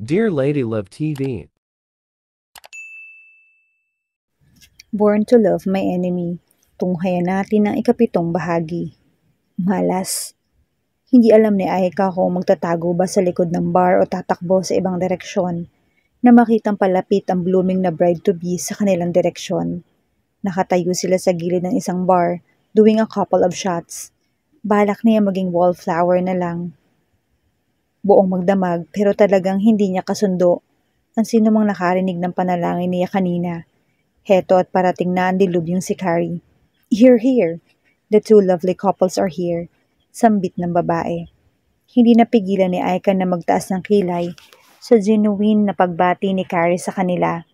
Dear Lady Love TV, Born to Love My Enemy. Tunghayan natin ang ikapitong bahagi. Malas. Hindi alam ni Aika kung magtatago ba sa likod ng bar o tatakbo sa ibang direksyon na makitang palapit ang blooming na bride-to-be sa kanilang direksyon. Nakatayo sila sa gilid ng isang bar, doing a couple of shots. Balak niya maging wallflower na lang. Buong magdamag pero talagang hindi niya kasundo ang sinumang nakarinig ng panalangin niya kanina. Heto at parating na ang dilubyong si Carrie. Here, here. The two lovely couples are here. Sambit ng babae. Hindi napigilan ni Aika na magtaas ng kilay sa genuine na pagbati ni Carrie sa kanila.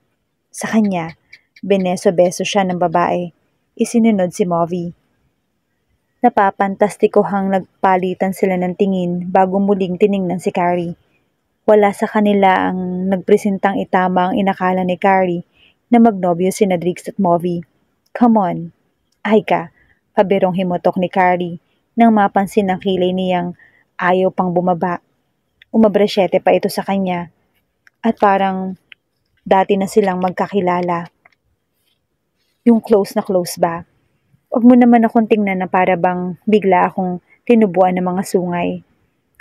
Sa kanya, beneso-beso siya ng babae. Isinunod si Movi. Napapantastikohang nagpalitan sila ng tingin bago muling tiningnan si Carrie. Wala sa kanila ang nagpresentang itama ang inakala ni Carrie na magnobyo sina Drix at Movi. Come on. Aika, pabirong himotok ni Carrie nang mapansin ng kilay niyang ayaw pang bumaba. Umabrasyete pa ito sa kanya at parang dati na silang magkakilala. Yung close na close ba? Huwag mo naman akong tingnan na para bang bigla akong tinubuan ng mga sungay.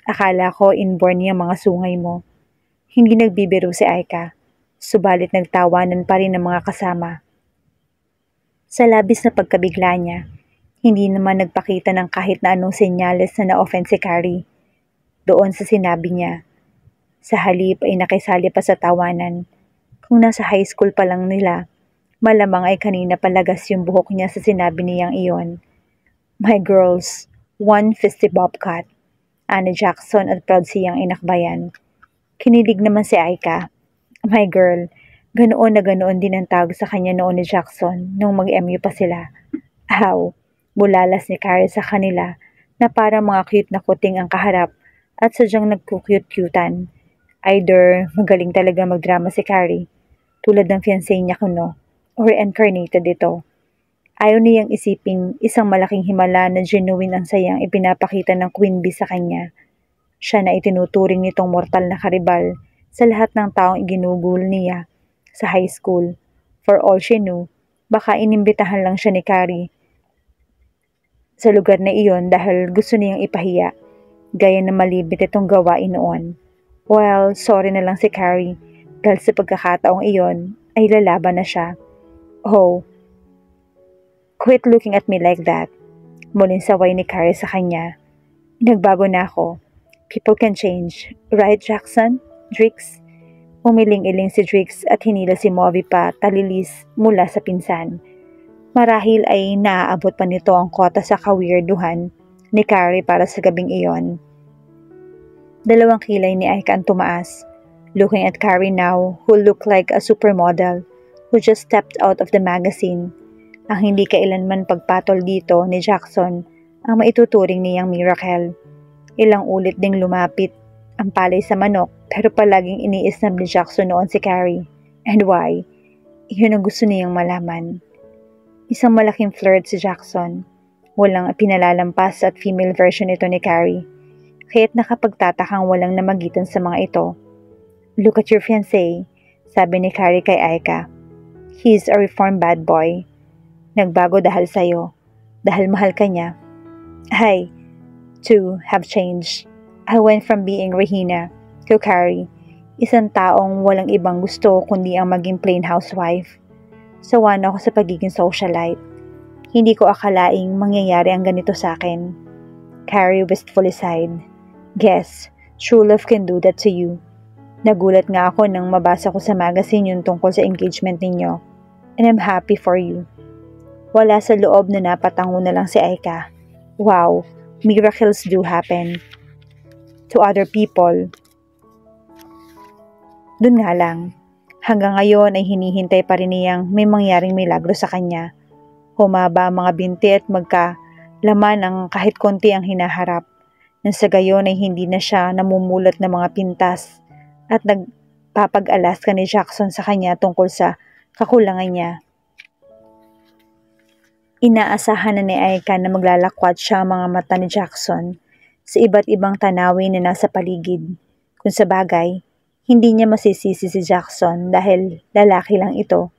Akala ko inborn yung mga sungay mo. Hindi nagbibiro si Aika. Subalit nagtawanan pa rin ng mga kasama. Sa labis na pagkabigla niya, hindi naman nagpakita ng kahit na anong senyales na na-offend si Carrie. Doon sa sinabi niya, sa halip ay nakisali pa sa tawanan. Kung nasa high school pa lang nila, malamang ay kanina palagas yung buhok niya sa sinabi niyang iyon. My girls, one fisty bobcat. Anna Jackson at proud siyang inakbayan. Kinilig naman si Aika. My girl, ganoon na ganoon din ang tawag sa kanya noon ni Jackson nung mag-MU pa sila. How? Bulalas ni Carrie sa kanila na parang mga cute na kuting ang kaharap at sadyang nagkukute-cutan. Either magaling talaga magdrama si Carrie, tulad ng fiancé niya kuno, or reincarnated ito. Ayaw niyang isiping isang malaking himala na genuine ang sayang ipinapakita ng Queen Bee sa kanya. Siya na itinuturing nitong mortal na karibal sa lahat ng taong iginugol niya sa high school. For all she knew, baka inimbitahan lang siya ni Carrie sa lugar na iyon dahil gusto niyang ipahiya, gaya na malibit itong gawain noon. Well, sorry na lang si Carrie dahil sa pagkakataong iyon ay lalaban na siya. Oh, quit looking at me like that. Muling saway ni Carrie sa kanya. Nagbago na ako. People can change. Right, Jackson? Drix? Umiling-iling si Drix at hinila si Movi pa talilis mula sa pinsan. Marahil ay naaabot pa nito ang kota sa kawirduhan ni Carrie para sa gabing iyon. Dalawang kilay ni Aika ang tumaas, looking at Carrie now who looked like a supermodel who just stepped out of the magazine. Ang hindi kailanman pagpatol dito ni Jackson ang maituturing niyang miracle. Ilang ulit ding lumapit ang palay sa manok pero palaging iniisnab ni Jackson noon si Carrie. And why? Iyon ang gusto niyang malaman. Isang malaking flirt si Jackson. Walang pinalalampas at female version ito ni Carrie. Kaya't nakapagtatakang walang namagitan sa mga ito. Look at your fiancé, sabi ni Carrie kay Aika. He's a reformed bad boy. Nagbago dahil sa'yo. Dahil mahal ka niya. I, too, have changed. I went from being Regina to Carrie, isang taong walang ibang gusto kundi ang maging plain housewife. Sawa na ako sa pagiging socialite. Hindi ko akalaing mangyayari ang ganito sa akin. Carrie wistfully sighed. Guess, true love can do that to you. Nagulat nga ako nang mabasa ko sa magazine yung tungkol sa engagement ninyo. And I'm happy for you. Wala sa loob na napatango na lang si Aika. Wow, miracles do happen. To other people. Dun nga lang. Hanggang ngayon ay hinihintay pa rin niyang may mangyaring milagro sa kanya. Humaba ang mga binti at magkalaman ang kahit konti ang hinaharap. Nang sa gayon ay hindi na siya namumulat ng mga pintas at nagpapag-alas ka ni Jackson sa kanya tungkol sa kakulangan niya. Inaasahan na ni Aika na maglalakwat siya ang mga mata ni Jackson sa iba't ibang tanawin na nasa paligid. Kung sa bagay, Hindi niya masisisi si Jackson dahil lalaki lang ito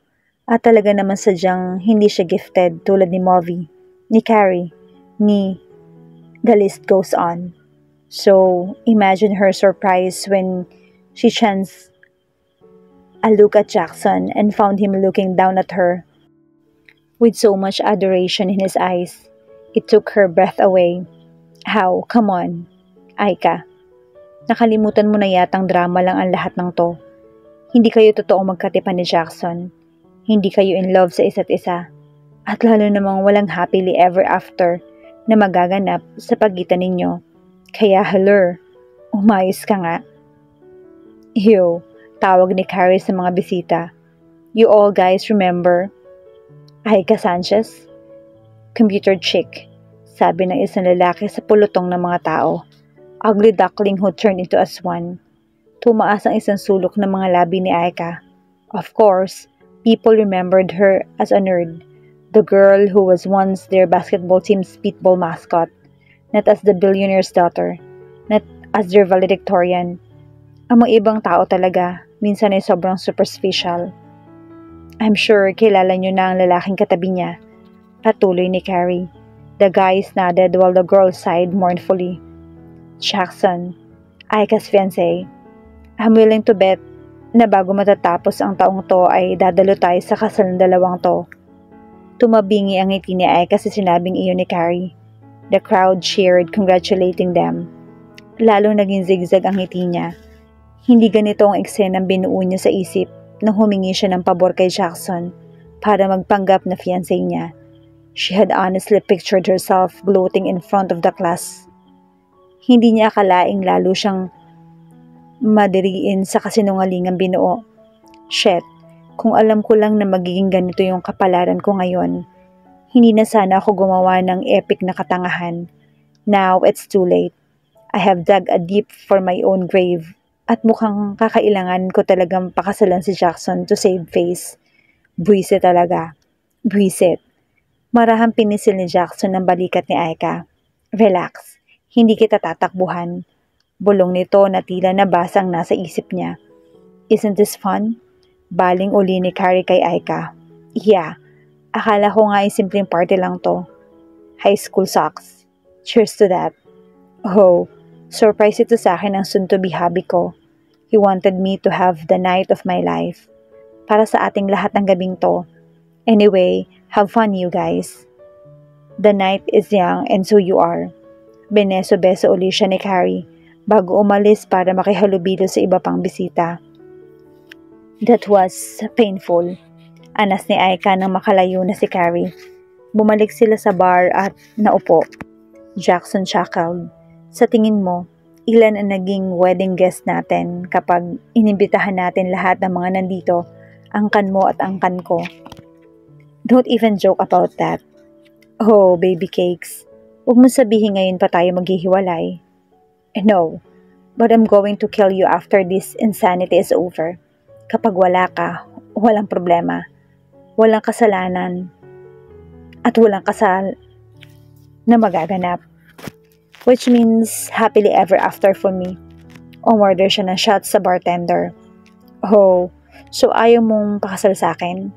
at talaga naman sadyang hindi siya gifted tulad ni Movi, ni Carrie, ni the list goes on. So, imagine her surprise when she chanced a look at Jackson and found him looking down at her with so much adoration in his eyes. It took her breath away. How? Come on, Aika. Nakalimutan mo na yatang drama lang ang lahat ng to. Hindi kayo totoong magkatipan ni Jackson. Hindi kayo in love sa isa't isa. At lalo namang walang happily ever after na magaganap sa pagitan ninyo. Kaya haler, umayos ka nga. Ew, tawag ni Carrie sa mga bisita. You all guys remember Aika Sanchez? Computer chick, sabi ng isang lalaki sa pulutong ng mga tao. Ugly duckling who turned into a swan. Tumaas ang isang sulok ng mga labi ni Aika. Of course, people remembered her as a nerd. The girl who was once their basketball team's spitball mascot. Not as the billionaire's daughter. Not as their valedictorian. Ang mga ibang tao talaga, minsan ay sobrang superficial. I'm sure kilala niyo na ang lalaking katabi niya. Patuloy ni Carrie. The guys nodded while the girl sighed mournfully. Jackson, Aika's fiancé. I'm willing to bet na bago matatapos ang taong to ay dadalo tayo sa kasal ng dalawang to. Tumabingi ang ngiti ni Aika sa sinabing iyon ni Carrie. The crowd cheered, congratulating them. Lalo naging zigzag ang ngiti niya. Hindi ganito ang eksenang binuo niya sa isip nang humingi siya ng pabor kay Jackson para magpanggap na fiancé niya. She had honestly pictured herself gloating in front of the class. Hindi niya akalaing lalo siyang madiriin sa kasinungalingang binuo. Shit, kung alam ko lang na magiging ganito yung kapalaran ko ngayon, hindi na sana ako gumawa ng epic na katangahan. Now it's too late. I have dug a deep for my own grave at mukhang kakailangan ko talagang pakasalan si Jackson to save face. Buwisit talaga. Buwisit. Marahang pinisil ni Jackson ang balikat ni Aika. Relax. Hindi kita tatakbuhan. Bulong nito na tila nabasang nasa isip niya. Isn't this fun? Baling uli ni Carrie kay Aika. Yeah. Akala ko nga ay simpleng party lang to. High school sucks. Cheers to that. Oh, surprise ito sa akin ang soon-to-be hubby ko. He wanted me to have the night of my life. Para sa ating lahat ng gabing to. Anyway, have fun you guys. The night is young and so you are. Beneso-beso uli siya ni Carrie bago umalis para makihalubilo sa iba pang bisita. That was painful. Anas ni Aika nang makalayo na si Carrie. Bumalik sila sa bar at naupo. Jackson chuckled. Sa tingin mo, ilan ang naging wedding guest natin kapag inimbitahan natin lahat ng mga nandito, angkan mo at angkan ko? Don't even joke about that. Oh, baby cakes. Huwag mo sabihin ngayon pa tayo maghihiwalay. No, but I'm going to kill you after this insanity is over. Kapag wala ka, walang problema. Walang kasalanan at walang kasal na magaganap. Which means happily ever after for me. Umorder siya ng shots sa bartender. Oh, so ayaw mong pakasal sa akin?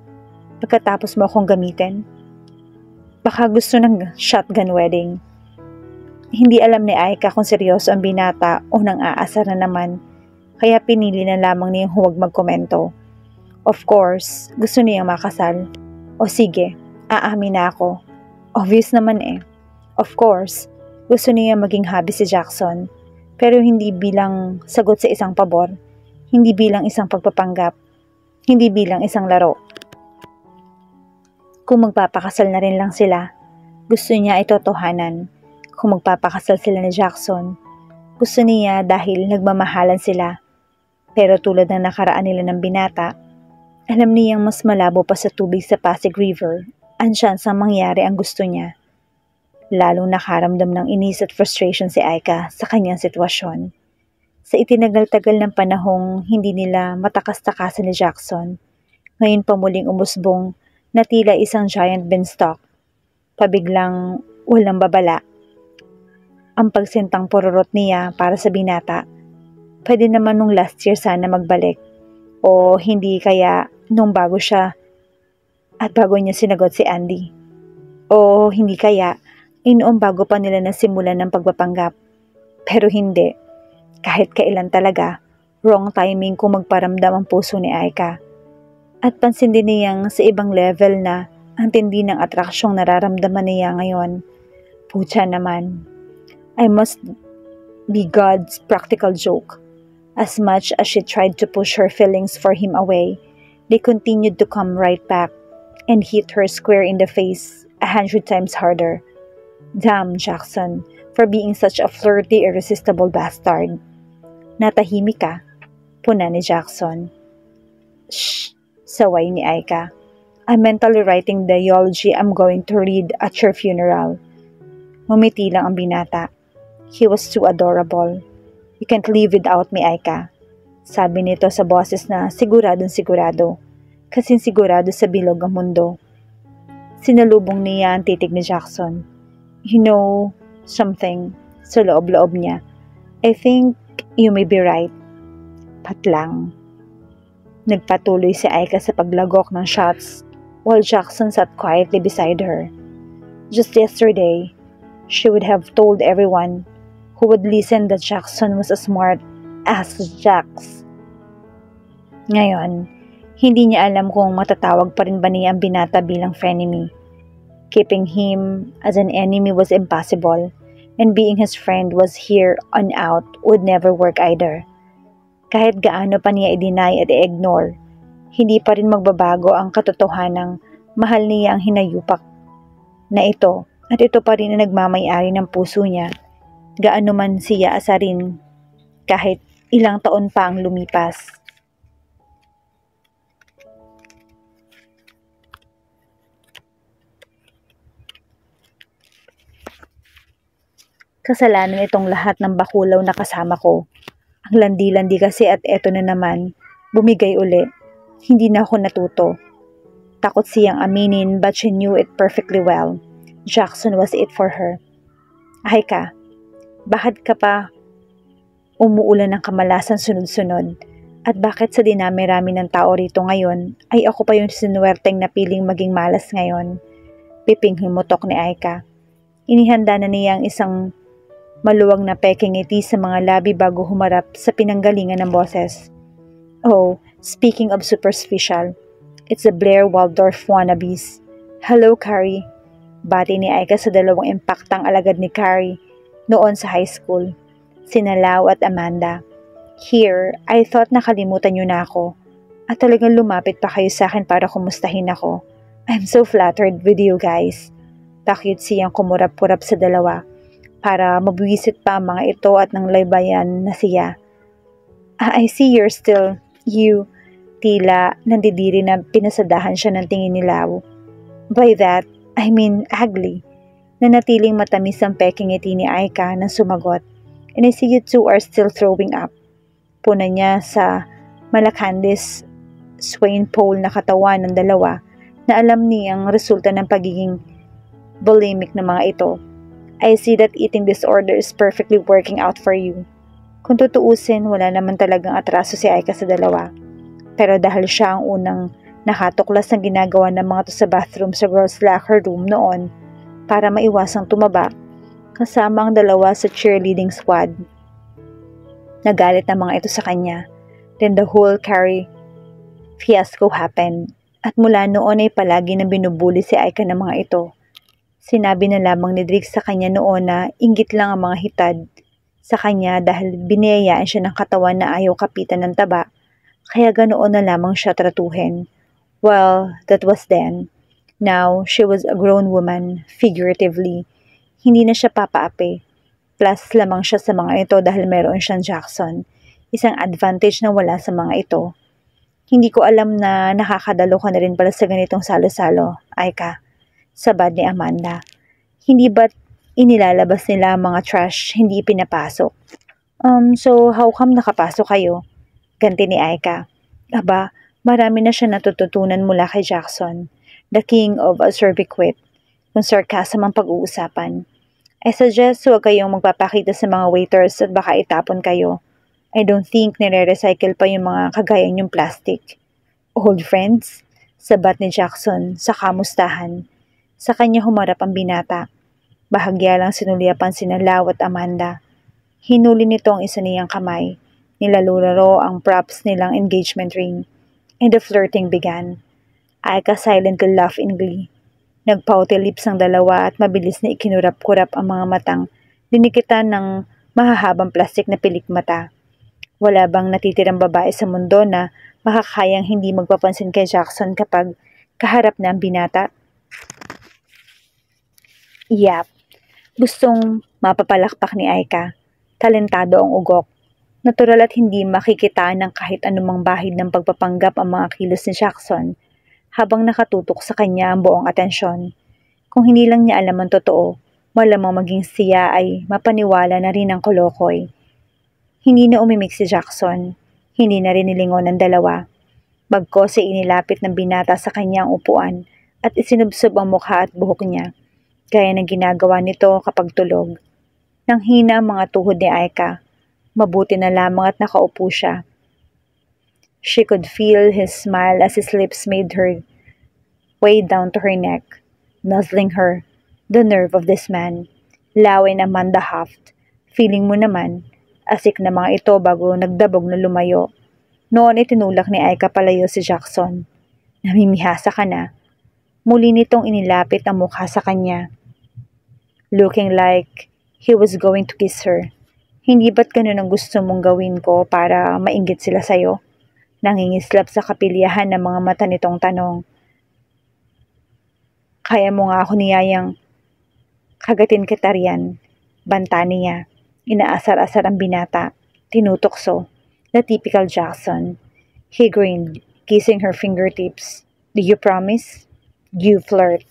Pagkatapos mo akong gamitin? Baka gusto ng shotgun wedding. Hindi alam ni Aika kung seryoso ang binata o nang aasar na naman, kaya pinili na lamang niyang huwag magkomento. Of course, gusto niyang makasal. O sige, aamin na ako. Obvious naman eh. Of course, gusto niyang maging hubby si Jackson, pero hindi bilang sagot sa isang pabor, hindi bilang isang pagpapanggap, hindi bilang isang laro. Kung magpapakasal na rin lang sila, gusto niya ay totohanan. Kung magpapakasal sila ni Jackson, gusto niya dahil nagmamahalan sila. Pero tulad ng nakaraan nila ng binata, alam niyang mas malabo pa sa tubig sa Pasig River ang syansang mangyari ang gusto niya. Lalong nakaramdam ng inis at frustration si Aika sa kanyang sitwasyon. Sa itinagal-tagal ng panahong hindi nila matakas-takasan ni Jackson, ngayon pa muling umusbong na tila isang giant beanstalk. Pabiglang walang babala. Ang pagsintang pororot niya para sa binata. Pwede naman nung last year sana magbalik. O hindi kaya nung bago siya at bago niya sinagot si Andy. O hindi kaya noong bago pa nila nasimulan ng pagpapanggap. Pero hindi. Kahit kailan talaga, wrong timing kung magparamdam ang puso ni Aika. At pansin din niyang sa ibang level na ang tindi ng atraksyong nararamdaman niya ngayon. Pucha naman. I must be God's practical joke. As much as she tried to push her feelings for him away, they continued to come right back and hit her square in the face 100 times harder. Damn, Jackson, for being such a flirty, irresistible bastard. Natahimik ka, puna ni Jackson. Shh, saway ni Aika. I'm mentally writing the eulogy I'm going to read at your funeral. Ngumiti lang ang binata. He was too adorable. You can't live without me, Aika. Sabi nito sa boses na siguradong sigurado. Kasing sigurado sa bilog ang mundo. Sinalubong niya ang titig ni Jackson. You know something, sa loob-loob niya. I think you may be right. Patlang. Nagpatuloy si Aika sa paglagok ng shots while Jackson sat quietly beside her. Just yesterday, she would have told everyone who would listen that Jackson was as smart as Jax. Ngayon, hindi niya alam kung matatawag pa rin ba niya ang binata bilang frenemy. Keeping him as an enemy was impossible, and being his friend was here on out would never work either. Kahit gaano pa niya i-deny at i-ignore, hindi pa rin magbabago ang katotohanang mahal niya ang hinayupak na ito at ito pa rin ang nagmamay-ari ng puso niya. Gaano man siya asarin kahit ilang taon pa ang lumipas. Kasalanan itong lahat ng bakulaw na kasama ko. Ang landi-landi kasi at eto na naman, bumigay uli. Hindi na ako natuto. Takot siyang aminin but she knew it perfectly well. Jackson was it for her. Aika, bakit ka pa umuulan ng kamalasan sunod-sunod? At bakit sa dinami-rami ng tao rito ngayon, ay ako pa yung sinuwerteng napiling maging malas ngayon? Piping humutok ni Aika. Inihanda na niya ang isang maluwag na peking ngiti sa mga labi bago humarap sa pinanggalingan ng boses. Oh, speaking of superficial, it's the Blair Waldorf wannabes. Hello, Carrie. Bati ni Aika sa dalawang impaktang alagad ni Carrie noon sa high school, sina Lau at Amanda. Here, I thought nakalimutan niyo na ako at talagang lumapit pa kayo sa akin para kumustahin ako. I'm so flattered with you guys. Takot siyang kumurap-kurap sa dalawa para mabwisit pa ang mga ito at nang laybayan na siya. I see you're still, you, tila nandidiri na pinasadahan siya ng tingin ni Lau. By that, I mean ugly. Nanatiling matamis ang peking ngiti ni Aika na sumagot. And I see you two are still throwing up. Puna niya sa malakandis swain pole na katawan ng dalawa na alam niyang resulta ng pagiging bulimic ng mga ito. I see that eating disorder is perfectly working out for you. Kung tutuusin, wala naman talagang atraso si Aika sa dalawa. Pero dahil siya ang unang nakatuklas ng ginagawa ng mga to sa bathroom sa girls' locker room noon para maiwasang tumaba, kasama ang dalawa sa cheerleading squad. Nagalit ang mga ito sa kanya. Then the whole Carrie fiasco happened. At mula noon ay palagi nang binubuli si Aika ng mga ito. Sinabi na lamang ni Drix sa kanya noon na inggit lang ang mga hitad sa kanya dahil biniyayaan siya ng katawan na ayaw kapitan ng taba, kaya ganoon na lamang siya tratuhin. Well, that was then. Now, she was a grown woman, figuratively. Hindi na siya papaapi. Plus lamang siya sa mga ito dahil meron siyang Jackson. Isang advantage na wala sa mga ito. Hindi ko alam na nakakadalo ka na rin pala sa ganitong salo-salo, Aika. Sabad ni Amanda. Hindi ba't inilalabas nila ang mga trash, hindi pinapasok? So how come nakapasok kayo? Ganti ni Aika. Aba, marami na siya natututunan mula kay Jackson, the king of a cerviquit, kung sarcasm ang pag-uusapan. I suggest huwag kayong magpapakita sa mga waiters at baka itapon kayo. I don't think nire-recycle pa yung mga kagaya niyong plastic. Old friends? Sabat ni Jackson sa kamustahan. Sa kanya humarap ang binata. Bahagya lang sinulyapan sina Lau at Amanda. Hinuli nito ang isa niyang kamay. Nilalularo ang props nilang engagement ring. And the flirting began. Aika silently laughed in glee. Nagpauti lips ang dalawa at mabilis na ikinurap-kurap ang mga matang dinikitan ng mahahabang plastik na pilik mata. Wala bang natitirang babae sa mundo na makakayang hindi magpapansin kay Jackson kapag kaharap na ang binata? Yap, gustong mapapalakpak ni Aika. Talentado ang ugok. Natural at hindi makikitaan ng kahit anumang bahid ng pagpapanggap ang mga kilos ni Jackson habang nakatutok sa kanya ang buong atensyon. Kung hindi lang niya alam ang totoo, malamang maging siya ay mapaniwala na rin ang kolokoy. Hindi na umimik si Jackson. Hindi na rin nilingon ng dalawa. Bagkos ay inilapit ng binata sa kanyang upuan at isinubsob ang mukha at buhok niya, gaya ng ginagawa nito kapag tulog. Nang hina ang mga tuhod ni Aika, mabuti na lamang at nakaupo siya. She could feel his smile as his lips made her way down to her neck, nuzzling her. The nerve of this man. Lawin Amanda huffed. Feeling mo naman, asik na mga ito bago nagdabog na lumayo. Noon itinulak ni Aika palayo si Jackson. Namimihasa ka na. Muli nitong inilapit ang mukha sa kanya, looking like he was going to kiss her. Hindi ba't ganun ang gusto mong gawin ko para mainggit sila sa'yo? Nangingislap sa kapilyahan ng mga mata nitong tanong. Kaya mo nga ako niyayang kagatin kita riyan. Banta niya. Inaasar-asar ang binata. Tinutokso. The typical Jackson. He grinned, kissing her fingertips. Do you promise? You flirt.